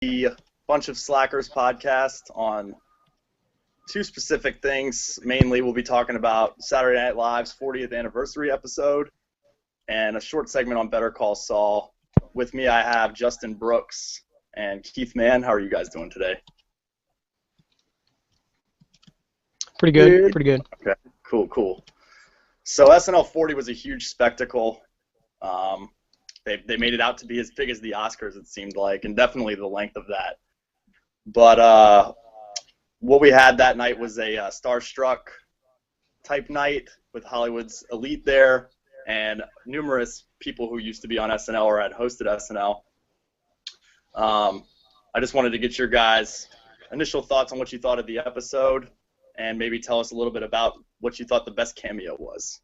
the Bunch of Slackers podcast on two specific things. Mainly, we'll be talking about Saturday Night Live's 40th anniversary episode and a short segment on Better Call Saul. With me, I have Justin Brooks and Keith Mann. How are you guys doing today? Pretty good. Pretty good. Okay, cool. So SNL 40 was a huge spectacle. They made it out to be as big as the Oscars, it seemed like, and definitely the length of that. But what we had that night was a starstruck type night with Hollywood's elite there and numerous people who used to be on SNL or had hosted SNL. I just wanted to get your guys' initial thoughts on what you thought of the episode and maybe tell us a little bit about what you thought the best cameo was.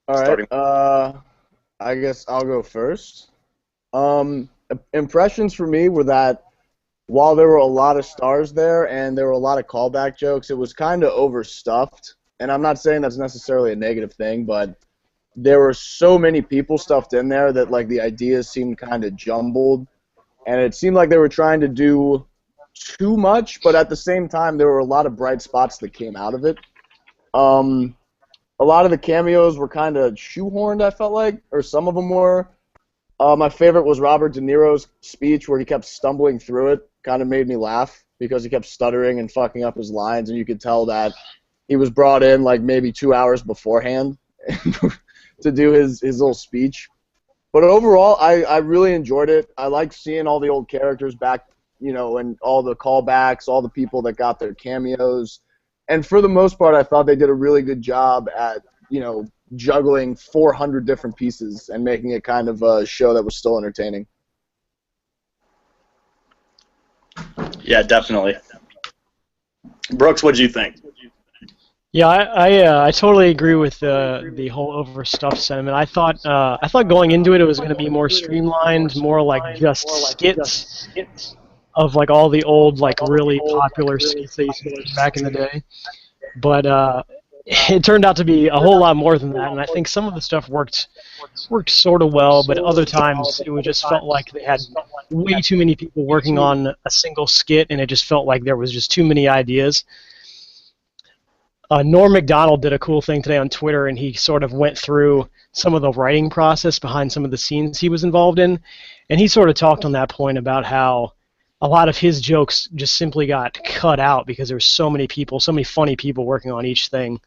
All right. I guess I'll go first. Impressions for me were that while there were a lot of stars there and there were a lot of callback jokes, it was kind of overstuffed. And I'm not saying that's necessarily a negative thing, but there were so many people stuffed in there that like the ideas seemed kind of jumbled. And it seemed like they were trying to do too much, but at the same time there were a lot of bright spots that came out of it. A lot of the cameos were kind of shoehorned, I felt like, or some of them were. My favorite was Robert De Niro's speech where he kept stumbling through it. Kind of made me laugh because he kept stuttering and fucking up his lines, and you could tell that he was brought in like maybe 2 hours beforehand to do his little speech. But overall, I really enjoyed it. I liked seeing all the old characters back, you know, and all the callbacks, all the people that got their cameos. And for the most part, I thought they did a really good job at, you know, juggling 400 different pieces and making it kind of a show that was still entertaining. Yeah, definitely. Brooks, what did you think? Yeah, I totally agree with the whole overstuffed sentiment. I thought going into it was going to be more streamlined, more like just skits of like all the old like really popular skits they used to do back in the day. But it turned out to be a whole lot more than that, and I think some of the stuff worked sort of well, but other times it just felt like they had way too many people working on a single skit, and it just felt like there was just too many ideas. Norm Macdonald did a cool thing today on Twitter, and he sort of went through some of the writing process behind some of the scenes he was involved in, and he sort of talked on that point about how a lot of his jokes just simply got cut out because there were so many people, so many funny people working on each thing.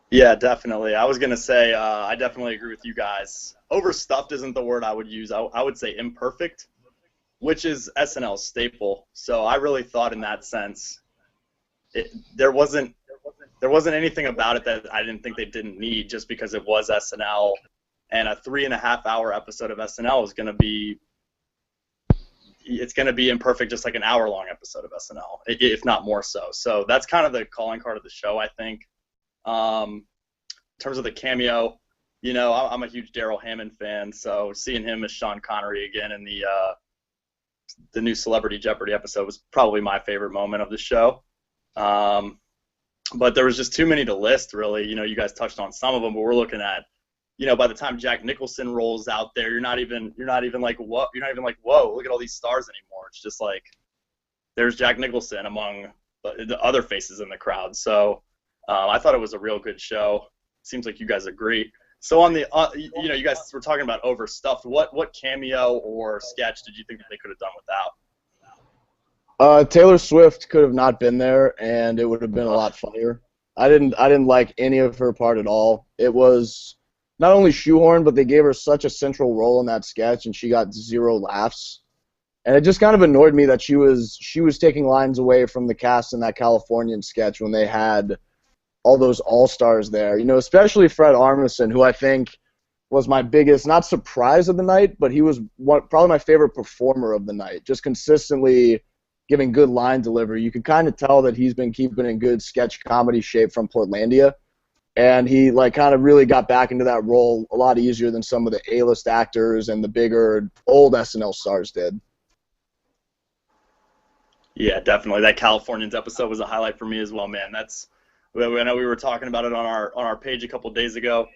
Yeah, definitely. I was going to say I definitely agree with you guys. Overstuffed isn't the word I would use. I would say imperfect, which is SNL's staple. So I really thought in that sense there wasn't anything about it that I didn't think they didn't need just because it was SNL. And a 3.5-hour episode of SNL is going to be imperfect, just like an hour-long episode of SNL, if not more so. So that's kind of the calling card of the show, I think. In terms of the cameo, you know, I'm a huge Daryl Hammond fan, so seeing him as Sean Connery again in the new Celebrity Jeopardy episode was probably my favorite moment of the show. But there was just too many to list, really. You know, you guys touched on some of them, but we're looking at, you know, by the time Jack Nicholson rolls out there, you're not even like, whoa, look at all these stars anymore. It's just like there's Jack Nicholson among the other faces in the crowd. So I thought it was a real good show. Seems like you guys agree. So on the you know, you guys were talking about overstuffed. What cameo or sketch did you think that they could have done without? Taylor Swift could have not been there, and it would have been a lot funnier. I didn't like any of her part at all. It was not only shoehorned, but they gave her such a central role in that sketch, and she got 0 laughs. And it just kind of annoyed me that she was taking lines away from the cast in that Californian sketch when they had all those all-stars there. You know, especially Fred Armisen, who I think was my biggest, not surprise of the night, but he was probably my favorite performer of the night, just consistently giving good line delivery. You could kind of tell that he's been keeping in good sketch comedy shape from Portlandia. And he like kind of really got back into that role a lot easier than some of the A-list actors and the bigger old SNL stars did. Yeah, definitely. That Californians episode was a highlight for me as well, man. I know we were talking about it on our page a couple days ago.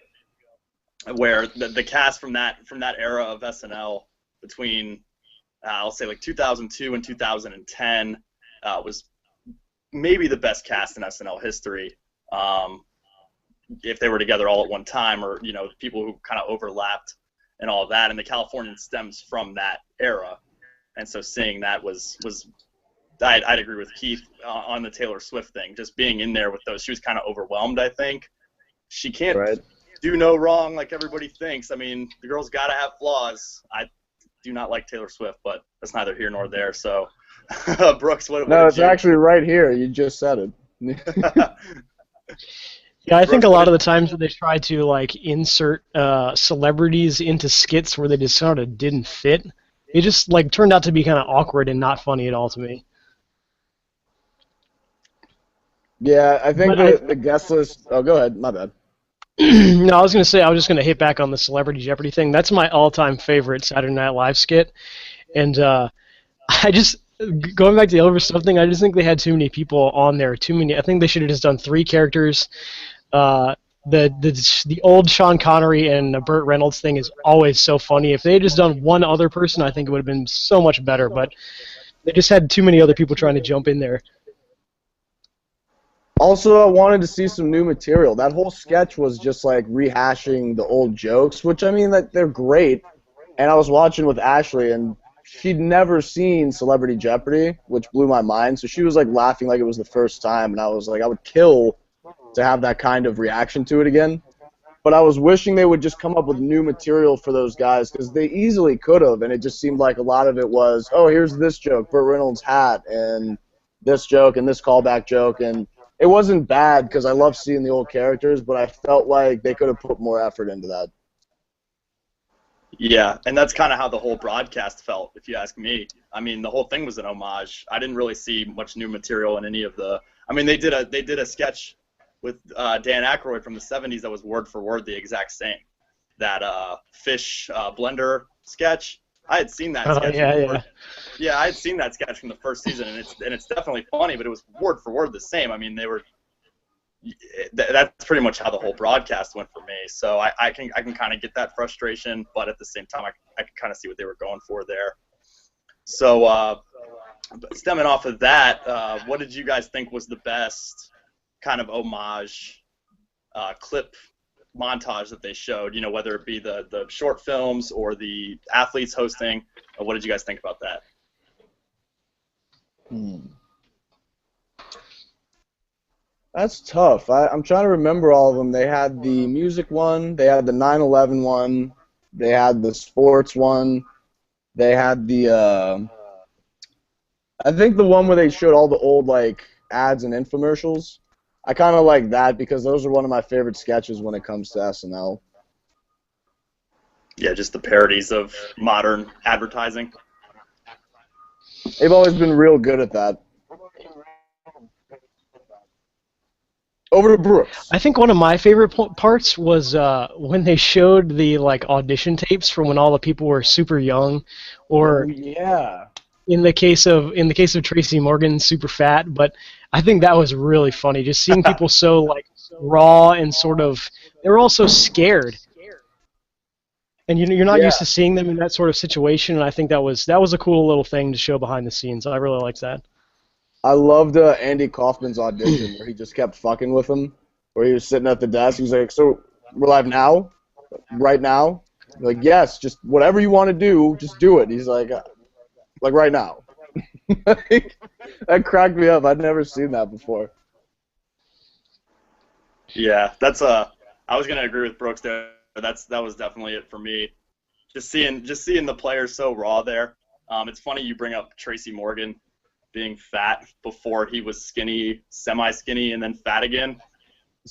where the cast from that era of SNL between I'll say like 2002 and 2010 was maybe the best cast in SNL history. If they were together all at one time, or people who kind of overlapped and all of that, and the Californians stems from that era, and so seeing that was I'd agree with Keith on the Taylor Swift thing. Just being in there with those, she was kind of overwhelmed. I think she can't do no wrong like everybody thinks. I mean, the girl's got to have flaws. I do not like Taylor Swift, but that's neither here nor there. So, Brooks, what? No, it's actually right here. You just said it. Yeah, I think a lot of the times when they try to like insert celebrities into skits where they just sort of didn't fit, it just like turned out to be kind of awkward and not funny at all to me. Yeah, I think the guest list. Oh, go ahead. My bad. No, I was going to say I was just going to hit back on the Celebrity Jeopardy thing. That's my all-time favorite Saturday Night Live skit, and I just going back to the Overstuffed thing. I just think they had too many people on there. Too many. I think they should have just done 3 characters. The old Sean Connery and Burt Reynolds thing is always so funny. If they had just done one other person, I think it would have been so much better. But they just had too many other people trying to jump in there. Also, I wanted to see some new material. That whole sketch was just like rehashing the old jokes, which I mean, that they're great. And I was watching with Ashley, and she'd never seen Celebrity Jeopardy, which blew my mind. So she was like laughing like it was the first time, and I was like, I would kill to have that kind of reaction to it again. But I was wishing they would just come up with new material for those guys, because they easily could have, and it just seemed like a lot of it was, oh, here's this joke, Burt Reynolds' hat, and this joke, and this callback joke, and it wasn't bad because I love seeing the old characters, but I felt like they could have put more effort into that. Yeah, and that's kind of how the whole broadcast felt, if you ask me. I mean, the whole thing was an homage. I didn't really see much new material in any of the. I mean, they did a sketch with Dan Aykroyd from the '70s that was word for word the exact same. That fish blender sketch. I had seen that sketch. Yeah, I had seen that sketch from the first season, and it's definitely funny, but it was word for word the same. I mean, they were. That's pretty much how the whole broadcast went for me. So I can kind of get that frustration, but at the same time, I can kind of see what they were going for there. So stemming off of that, what did you guys think was the best kind of homage clip montage that they showed? Whether it be the short films or the athletes hosting. What did you guys think about that? That's tough. I'm trying to remember all of them. They had the music one. They had the 9/11 one. They had the sports one. They had the I think the one where they showed all the old like ads and infomercials. I kind of like that because those are one of my favorite sketches when it comes to SNL. Yeah, just the parodies of modern advertising. They've always been real good at that. Over to Brooks. I think one of my favorite parts was when they showed the like audition tapes from when all the people were super young, or yeah. In the case of Tracy Morgan, super fat. But I think that was really funny, just seeing people so like raw and sort of they were all so scared. And you're not used to seeing them in that sort of situation, and I think that was a cool little thing to show behind the scenes. I really liked that. I loved Andy Kaufman's audition where he just kept fucking with him, where he was sitting at the desk. He's like, "So we're live now, right now?" Like, yes, just whatever you want to do, just do it. He's like right now. That cracked me up. I'd never seen that before. Yeah, that's I was gonna agree with Brooks there. That was definitely it for me. Just seeing the players so raw there. It's funny you bring up Tracy Morgan being fat before he was skinny, semi-skinny, and then fat again.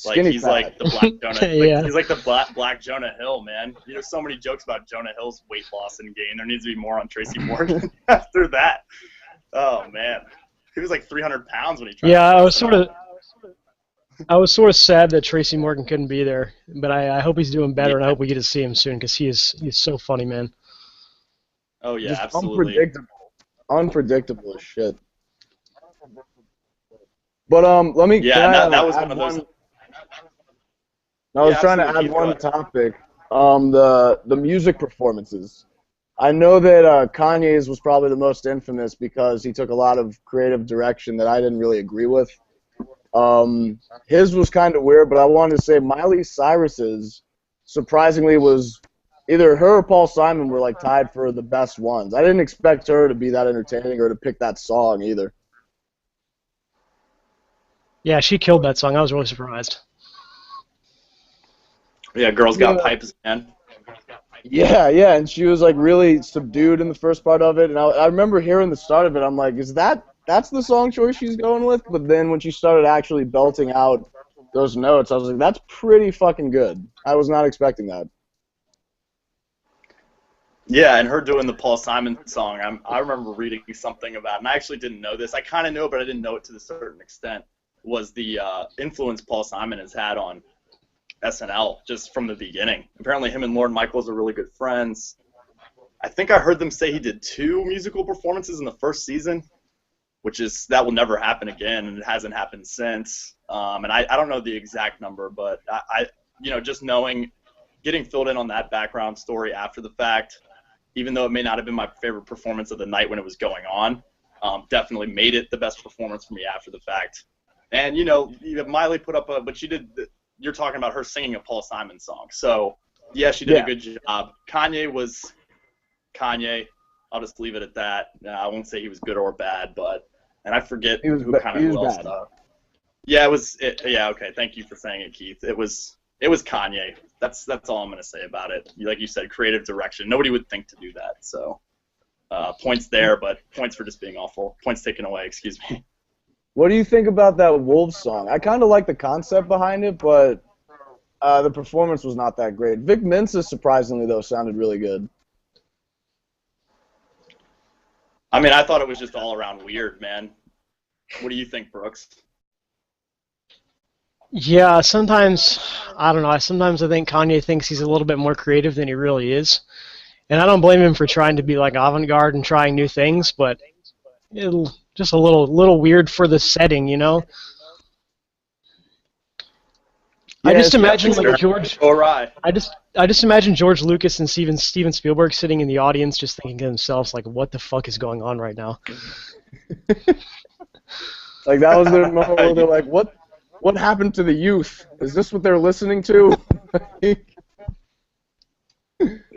Like he's fat. Like the Black Jonah. Yeah. He's like the Black Jonah Hill, man. So many jokes about Jonah Hill's weight loss and gain. There needs to be more on Tracy Morgan after that. Oh man, he was like 300 pounds when he tried. Yeah, I was sort of sad that Tracy Morgan couldn't be there, but I hope he's doing better, and I hope we get to see him soon because he's so funny, man. Oh yeah, just absolutely. Unpredictable as shit. But let me. Yeah, that was one of those. I was trying to add one topic The music performances. I know that Kanye's was probably the most infamous because he took a lot of creative direction that I didn't really agree with. His was kind of weird, but I wanted to say Miley Cyrus's surprisingly was either her or Paul Simon were like tied for the best ones. I didn't expect her to be that entertaining or to pick that song either. Yeah, she killed that song. I was really surprised. Yeah, Girls Got Pipes, man. Yeah, and she was like really subdued in the first part of it, and I remember hearing the start of it. I'm like, that's the song choice she's going with? But then when she started actually belting out those notes, I was like, that's pretty fucking good. I was not expecting that. Yeah, and her doing the Paul Simon song, I remember reading something about, and I actually didn't know this. I kind of knew it, but I didn't know it to a certain extent, was the influence Paul Simon has had on SNL just from the beginning. Apparently him and Lorne Michaels are really good friends. I think I heard them say he did 2 musical performances in the first season, that will never happen again, and it hasn't happened since. And I don't know the exact number, but I just getting filled in on that background story after the fact, even though it may not have been my favorite performance of the night when it was going on, definitely made it the best performance for me after the fact. And, Miley put up but she did, you're talking about her singing a Paul Simon song. So, yeah, she did a good job. Kanye was Kanye. I'll just leave it at that. I won't say he was good or bad, and I forget who else. Yeah, it was. Yeah, okay. Thank you for saying it, Keith. It was Kanye. That's all I'm gonna say about it. Like you said, creative direction. Nobody would think to do that. So, points there, but points for just being awful. Points taken away. Excuse me. What do you think about that Wolves song? I kind of like the concept behind it, but the performance was not that great. Vic Mensa, surprisingly, though, sounded really good. I mean, I thought it was just all around weird, man. What do you think, Brooks? Yeah, sometimes, I don't know, sometimes I think Kanye thinks he's a little bit more creative than he really is. And I don't blame him for trying to be like avant-garde and trying new things, but it'll just a little weird for the setting, Yeah, I just imagine like George. All right. I just imagine George Lucas and Steven Spielberg sitting in the audience, just thinking to themselves, like, "What the fuck is going on right now?" Like that was their moment where they're like, "What happened to the youth? Is this what they're listening to?"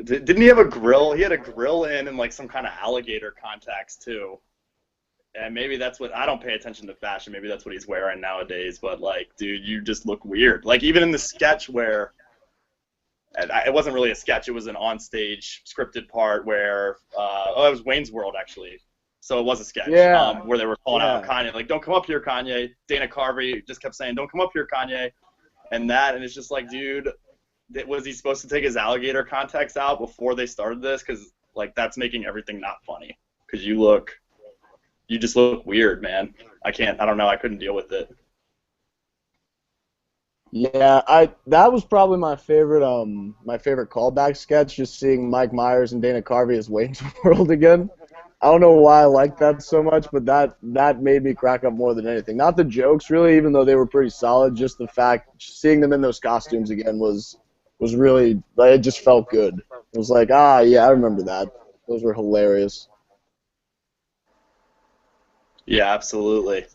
Didn't he have a grill? He had a grill in like some kind of alligator contacts too. And maybe that's what, I don't pay attention to fashion. Maybe that's what he's wearing nowadays. But like, dude, you just look weird. Like even in the sketch where, it wasn't really a sketch. It was an onstage scripted part where, it was Wayne's World actually. So it was a sketch where they were calling out Kanye, like, "Don't come up here, Kanye." Dana Carvey just kept saying, "Don't come up here, Kanye," and it's just like, dude, was he supposed to take his alligator contacts out before they started this? Because like that's making everything not funny. Because you just look weird, man. I don't know. I couldn't deal with it. Yeah, that was probably my favorite callback sketch, just seeing Mike Myers and Dana Carvey as Wayne's World again. I don't know why I liked that so much, but that made me crack up more than anything. Not the jokes, really, even though they were pretty solid. Just the fact seeing them in those costumes again was really, it just felt good. It was like, yeah, I remember that. Those were hilarious. Yeah, absolutely.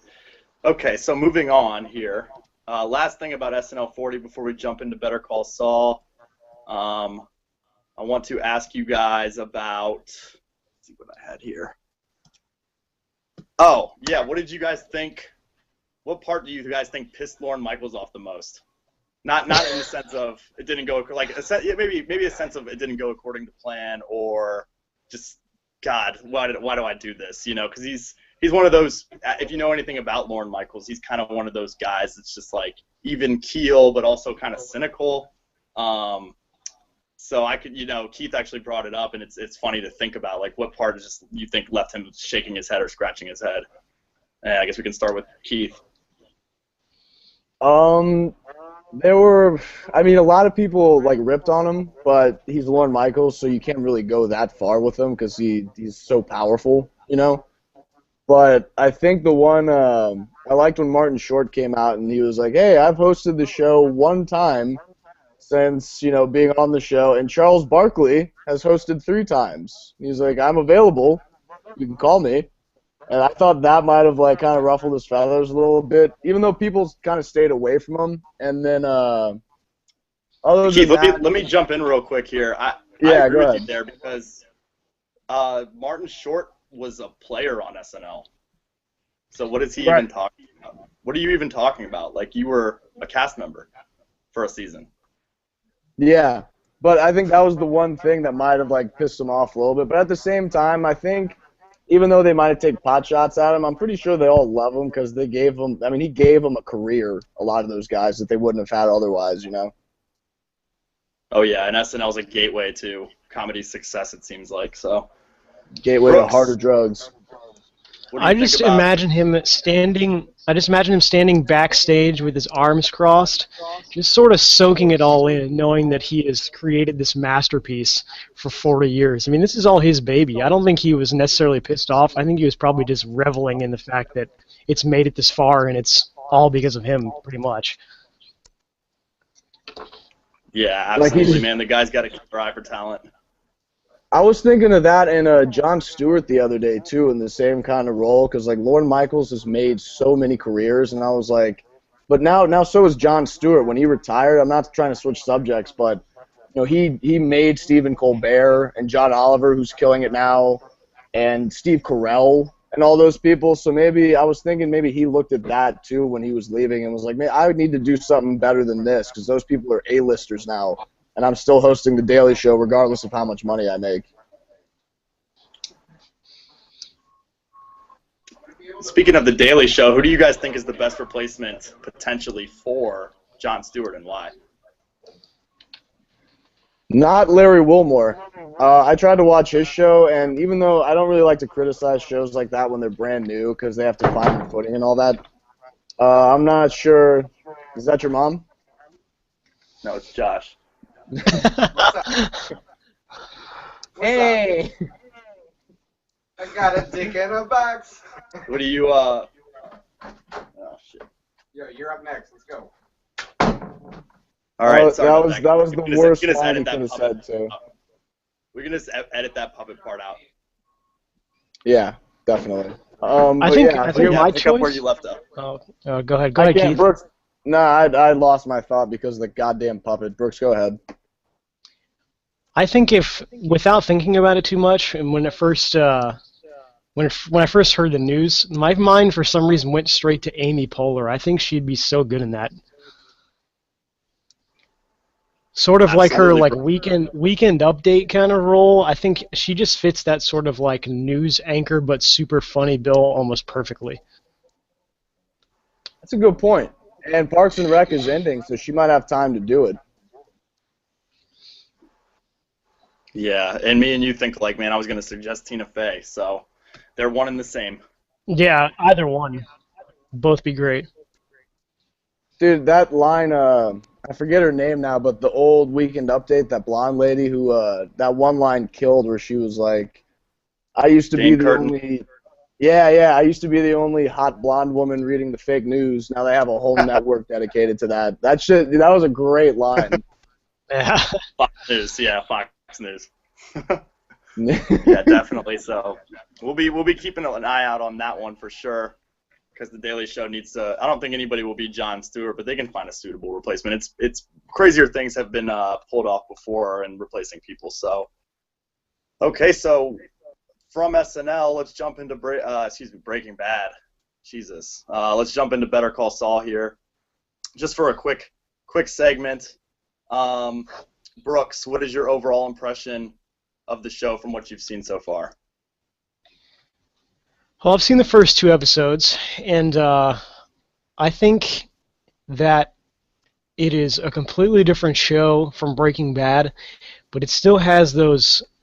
Okay, so moving on here. Last thing about SNL 40 before we jump into Better Call Saul. I want to ask you guys about, let's see what I had here. Oh, yeah, what did you guys think? What part do you guys think pissed Lorne Michaels off the most? Not in the sense of it didn't go, like, maybe a sense of it didn't go according to plan, or just, God, why do I do this? Because he's one of those, if you know anything about Lorne Michaels, he's kind of one of those guys that's just like even keel, but also kind of cynical. So I could, Keith actually brought it up, and it's funny to think about, like, what part is just you think left him shaking his head or scratching his head. I guess we can start with Keith. There were, a lot of people like ripped on him, but he's Lorne Michaels, so you can't really go that far with him because he's so powerful, But I think the one I liked when Martin Short came out and he was like, "Hey, I've hosted the show one time since, being on the show, and Charles Barkley has hosted 3 times. He's like, I'm available. You can call me. And I thought that might have kind of ruffled his feathers a little bit, even though people kind of stayed away from him. And then other Keith, than that, let me jump in real quick here. I Yeah, agree go with ahead. you there because Martin Short was a player on SNL. So what is he Right. even talking about? What are you even talking about? Like, you were a cast member for a season. Yeah, but I think that was the one thing that might have pissed him off a little bit. But at the same time, I think even though they might have taken pot shots at him, I'm pretty sure they all love him because they gave him. I mean, he gave him a career. A lot of those guys that they wouldn't have had otherwise. Oh yeah, and SNL is a gateway to comedy success. It seems like so. Gateway to Brooks, harder drugs. what do you I think just about? imagine him standing. I just imagine him standing backstage with his arms crossed, just sort of soaking it all in, knowing that he has created this masterpiece for 40 years. I mean, this is all his baby. I don't think he was necessarily pissed off. I think he was probably just reveling in the fact that it's made it this far, and it's all because of him, pretty much. Yeah, Like he's- absolutely, man. The guy's got a killer eye for talent. I was thinking of that in Jon Stewart the other day too, in the same kind of role, because Lorne Michaels has made so many careers, and I was like, but now so is Jon Stewart. When he retired, I'm not trying to switch subjects, but he made Stephen Colbert and John Oliver, who's killing it now, and Steve Carell and all those people. So maybe I was thinking maybe he looked at that too when he was leaving and was like, man, I would need to do something better than this because those people are A-listers now. And I'm still hosting The Daily Show regardless of how much money I make. Speaking of The Daily Show, who do you guys think is the best replacement potentially for Jon Stewart, and why? Not Larry Wilmore. I tried to watch his show, and even though I don't really like to criticize shows like that when they're brand new because they have to find their footing and all that, I'm not sure. Is that your mom? No, it's Josh. Hey! I got a dick in a box. What do you? Oh shit. Yo, you're up next. Let's go. All right, sorry about that was the worst we can just line he edit that could have puppet. said too. We can just edit that puppet part out. Yeah, definitely. I but think yeah, I think my Pick up where choice. you left up. Go ahead, I can't, Keith. Brooks. No, I lost my thought because of the goddamn puppet. Brooks, go ahead. I think if, without thinking about it too much, and when I first heard the news, my mind for some reason went straight to Amy Poehler. I think she'd be so good in that. Sort of like her Absolutely. weekend update kind of role. I think she just fits that sort of news anchor but super funny bill almost perfectly. That's a good point. And Parks and Rec is ending, so she might have time to do it. Yeah, and me and you think man, I was gonna suggest Tina Fey, so they're one and the same. Yeah, either one. Both be great. Dude, that line, I forget her name now, but the old Weekend Update, that blonde lady who, that one line killed where she was like, I used to be Jane the Curtin. only, yeah, I used to be the only hot blonde woman reading the fake news. Now they have a whole network dedicated to that. That shit, dude, that was a great line. Yeah. Fox News, yeah, Fox News. Yeah, definitely. So we'll be keeping an eye out on that one for sure, because the Daily Show needs to. I don't think anybody will be Jon Stewart, but they can find a suitable replacement. It's crazier things have been pulled off before in replacing people. So okay, so from SNL, let's jump into Breaking Bad. Jesus, let's jump into Better Call Saul here, just for a quick segment. Brooks, what is your overall impression of the show from what you've seen so far? Well, I've seen the first 2 episodes, and I think that it is a completely different show from Breaking Bad, but it still has the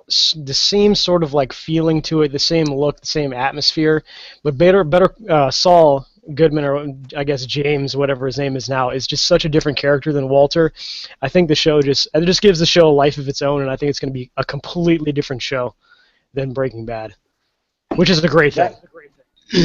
same sort of feeling to it, the same look, the same atmosphere. But Better Saul Goodman, or I guess James, whatever his name is now, is just such a different character than Walter. I think the show just gives the show a life of its own, and I think it's going to be a completely different show than Breaking Bad, which is a great thing.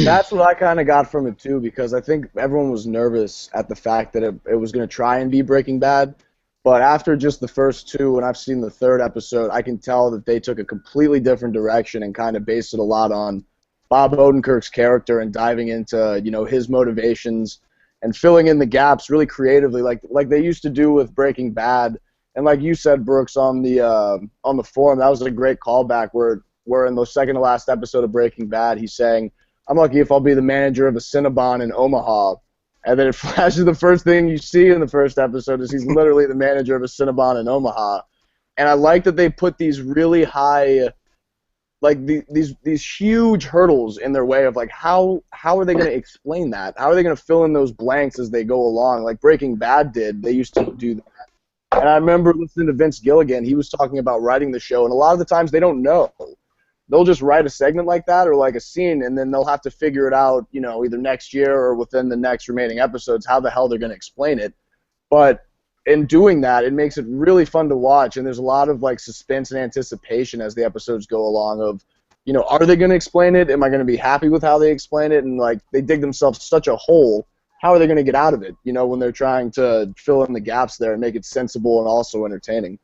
That's what I kind of got from it too, because I think everyone was nervous at the fact that it was going to try and be Breaking Bad. But after just the first two, and I've seen the third episode, I can tell that they took a completely different direction and kind of based it a lot on Bob Odenkirk's character and diving into, his motivations and filling in the gaps really creatively, like they used to do with Breaking Bad. And like you said, Brooks, on the forum, that was a great callback where in the second to last episode of Breaking Bad, he's saying, "I'm lucky if I'll be the manager of a Cinnabon in Omaha." And then it flashes, the first thing you see in the first episode is he's literally the manager of a Cinnabon in Omaha. And I like that they put these really high, like these huge hurdles in their way of like how are they going to explain that? How are they going to fill in those blanks as they go along? Like Breaking Bad did, they used to do that. And I remember listening to Vince Gilligan, he was talking about writing the show, and a lot of the times they don't know. They'll just write a segment like that or like a scene, and then they'll have to figure it out, either next year or within the next remaining episodes, how the hell they're going to explain it. But in doing that, it makes it really fun to watch, and there's a lot of like suspense and anticipation as the episodes go along of, are they going to explain it? Am I going to be happy with how they explain it? And like they dig themselves such a hole. How are they going to get out of it, when they're trying to fill in the gaps there and make it sensible and also entertaining?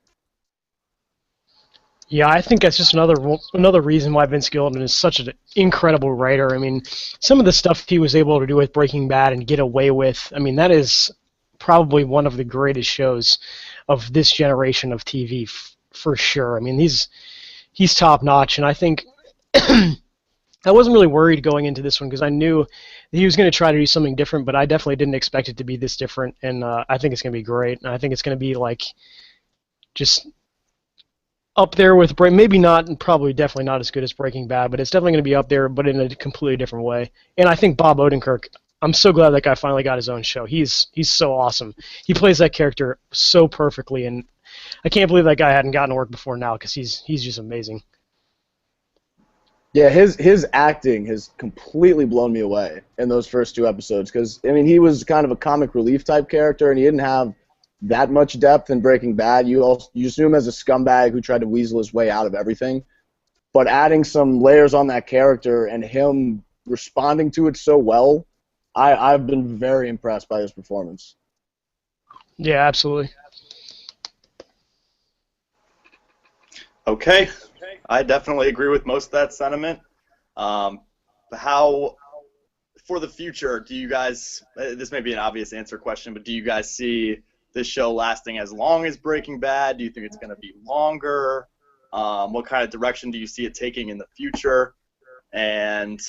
Yeah, I think that's just another reason why Vince Gilligan is such an incredible writer. I mean, some of the stuff he was able to do with Breaking Bad and get away with, I mean, that is probably one of the greatest shows of this generation of TV, for sure. I mean, he's top-notch, and I think I wasn't really worried going into this one because I knew he was going to try to do something different, but I definitely didn't expect it to be this different, and I think it's going to be great. And I think it's going to be like just up there with maybe not, and probably definitely not as good as Breaking Bad, but it's definitely going to be up there, but in a completely different way. And I think Bob Odenkirk, I'm so glad that guy finally got his own show. He's so awesome. He plays that character so perfectly, and I can't believe that guy hadn't gotten work before now because he's just amazing. Yeah, his acting has completely blown me away in those first two episodes because, I mean, he was kind of a comic relief type character, and he didn't have that much depth in Breaking Bad. You assume as a scumbag who tried to weasel his way out of everything, but adding some layers on that character and him responding to it so well, I've been very impressed by his performance. Yeah, absolutely. Okay. I definitely agree with most of that sentiment. How, for the future, do you guys, this may be an obvious answer question, but do you guys see this show lasting as long as Breaking Bad? Do you think it's going to be longer? What kind of direction do you see it taking in the future? And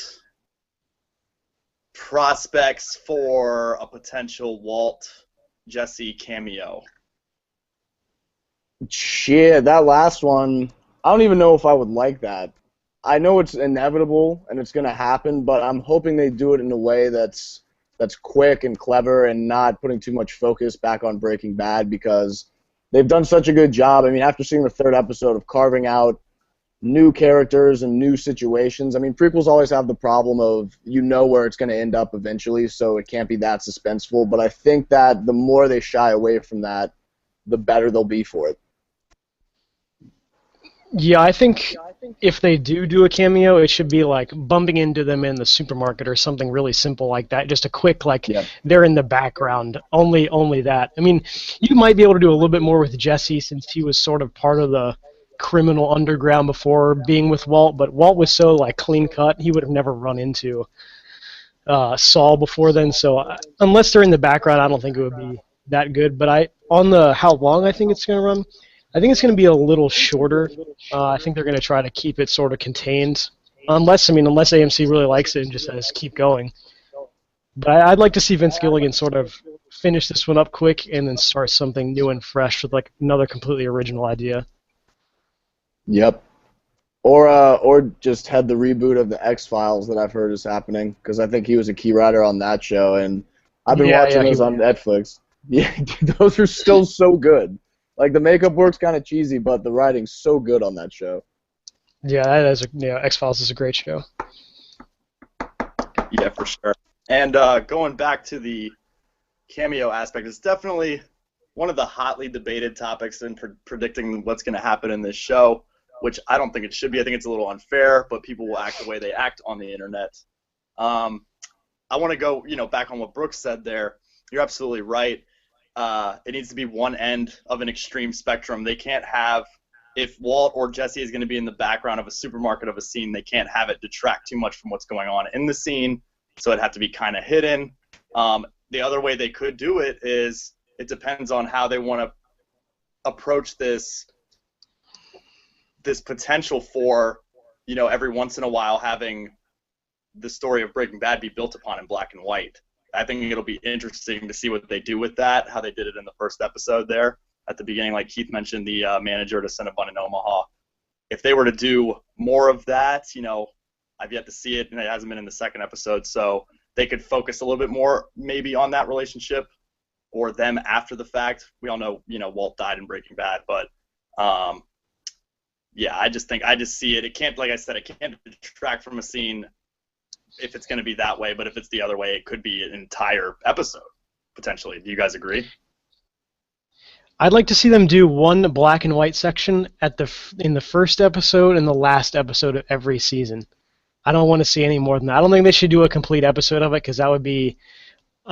prospects for a potential Walt Jesse cameo? Shit, that last one, I don't even know if I would like that. I know it's inevitable and it's going to happen, but I'm hoping they do it in a way that's quick and clever and not putting too much focus back on Breaking Bad because they've done such a good job. I mean, after seeing the third episode of carving out new characters and new situations, I mean, prequels always have the problem of where it's going to end up eventually, so it can't be that suspenseful. But I think that the more they shy away from that, the better they'll be for it. Yeah, I think if they do a cameo, it should be like bumping into them in the supermarket or something really simple like that. Just a quick, they're in the background. Only that. I mean, you might be able to do a little bit more with Jesse since he was sort of part of the criminal underground before being with Walt, but Walt was so clean cut, he would have never run into Saul before then. So unless they're in the background, I don't think it would be that good. But how long I think it's going to run, I think it's going to be a little shorter. I think they're going to try to keep it sort of contained, unless AMC really likes it and just says keep going. But I'd like to see Vince Gilligan sort of finish this one up quick and then start something new and fresh with another completely original idea. Yep. Or just had the reboot of the XFiles that I've heard is happening because I think he was a key writer on that show, and I've been watching those on Netflix. Yeah, those are still so good. The makeup work's kind of cheesy, but the writing's so good on that show. Yeah, X-Files is a great show. Yeah, for sure. And going back to the cameo aspect, it's definitely one of the hotly debated topics in predicting what's going to happen in this show, which I don't think it should be. I think it's a little unfair, but people will act the way they act on the internet. I want to go, back on what Brooks said there. You're absolutely right. it needs to be one end of an extreme spectrum. They can't have, if Walt or Jesse is going to be in the background of a supermarket of a scene, they can't have it detract too much from what's going on in the scene, so it'd have to be kind of hidden. The other way they could do it is, it depends on how they want to approach this potential for, every once in a while having the story of Breaking Bad be built upon in black and white. I think it'll be interesting to see what they do with that, how they did it in the first episode there at the beginning, like Keith mentioned, the manager to Cinnabon in Omaha. If they were to do more of that, I've yet to see it, and it hasn't been in the second episode, so they could focus a little bit more maybe on that relationship or them after the fact. We all know, Walt died in Breaking Bad, but yeah, I just see it. It can't, like I said, it can't detract from a scene if it's going to be that way, but if it's the other way, it could be an entire episode, potentially. Do you guys agree? I'd like to see them do one black and white section in the first episode and the last episode of every season. I don't want to see any more than that. I don't think they should do a complete episode of it, because that would be,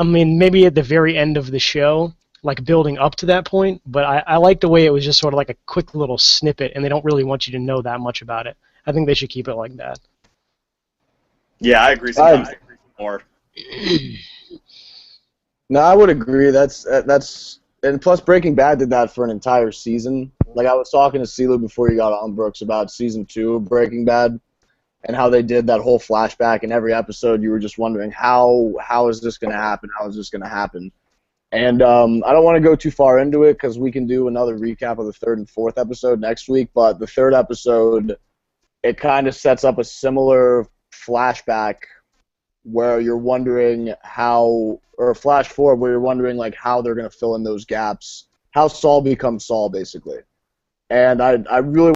maybe at the very end of the show, like building up to that point, but I like the way it was just sort of like a quick little snippet, and they don't really want you to know that much about it. I think they should keep it like that. Yeah, I agree. Sometimes they agree more. No, I would agree. That's and plus Breaking Bad did that for an entire season. Like, I was talking to CeeLo before you got on, Brooks, about season 2 of Breaking Bad and how they did that whole flashback in every episode. You were just wondering, how is this going to happen? How is this going to happen? And I don't want to go too far into it, because we can do another recap of the third and fourth episode next week, but the third episode, it kind of sets up a similar flashback where you're wondering how, or a flash forward where you're wondering like how they're going to fill in those gaps, how Saul becomes Saul, basically. And I really